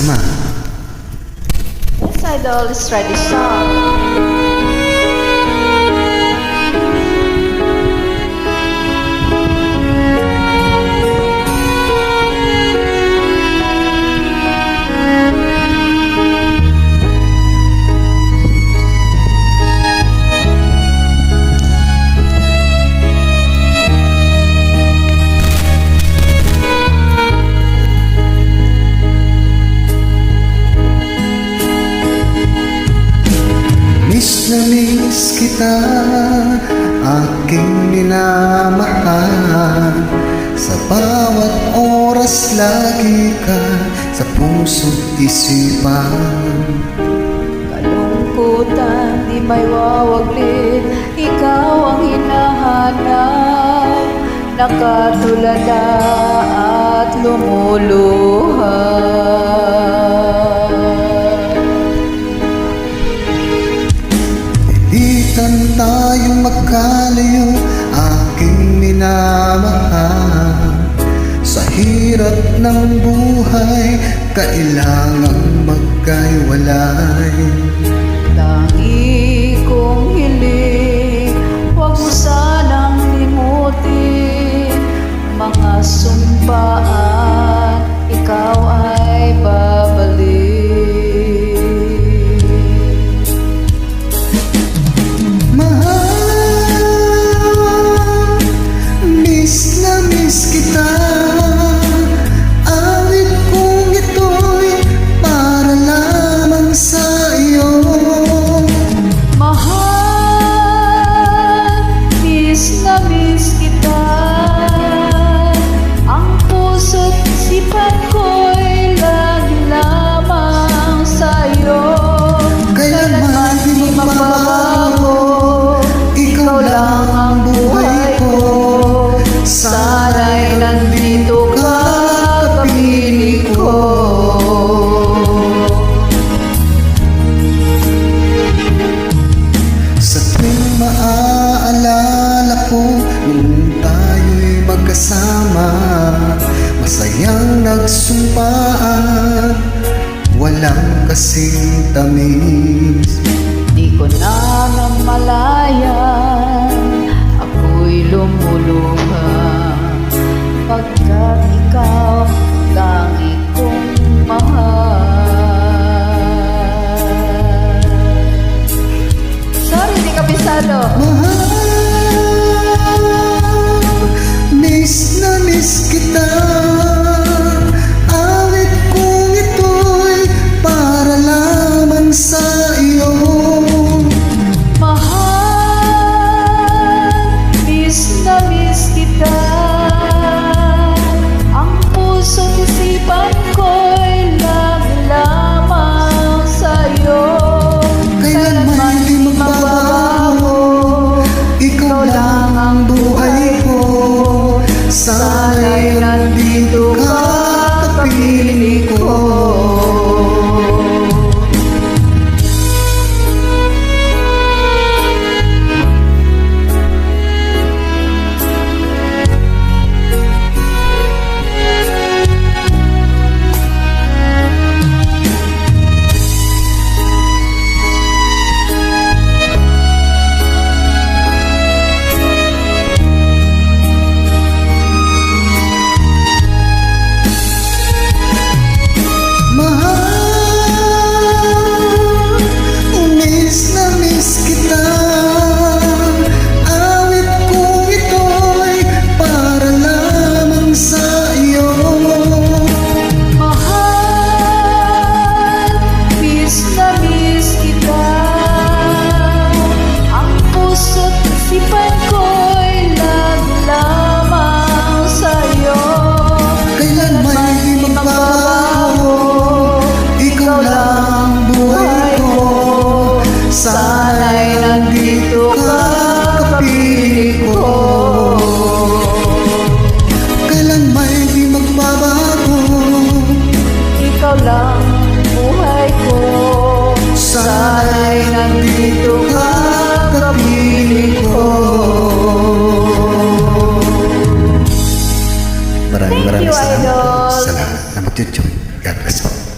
magkasama. Yes, Idol, let's try this song. Miss na miss kita, aking minamahal. Sa bawat oras lagi ka sa puso't isipan. Kalungkutan, di may wawaglit, ikaw ang hinahanap. Nakatulala at lumuluhan. Pilitan tayong magkalayo, aking minamahal. Sa hirap ng buhay, kailangang magkahiwalay. Lagi kong hiling, huwag mo sanang limutin mga sumpaan, ikaw ay babalik. Miss kita, awit kong ito'y para lamang sa iyo. Mahal, miss na miss kita, ang puso't isipan ko'y lagi lamang sa iyo. Kailanman di magbabago, ikaw lang ang buhay ko. Sana'y nandito ka, kapiling ko. Sa tuwing maaalala ko nung tayo'y magkasama, masayang nagsumpaan, walang kasing tamis. Di ko na namalayan, ako'y lumuluha, pagkat ikaw lagi kong mahal. Sorry, di kabisado. Mahal, miss na miss kita, awit kong ito'y para lamang sa iyo. Na miss kita, ang puso't isipan ko'y lagi lamang sa'yo. Kailanman di magbabago, ikaw lang ang buhay ko. Sana'y nandito ka, kapiling ko. Sana'y nandito ka, kapiling ko. Kailan may di magbabago, ikaw lang buhay ko. Sana'y nandito ka, kapiling ko. Maraming Thank you, salamat po Idol. sa lahat na mag-YouTube. God bless po.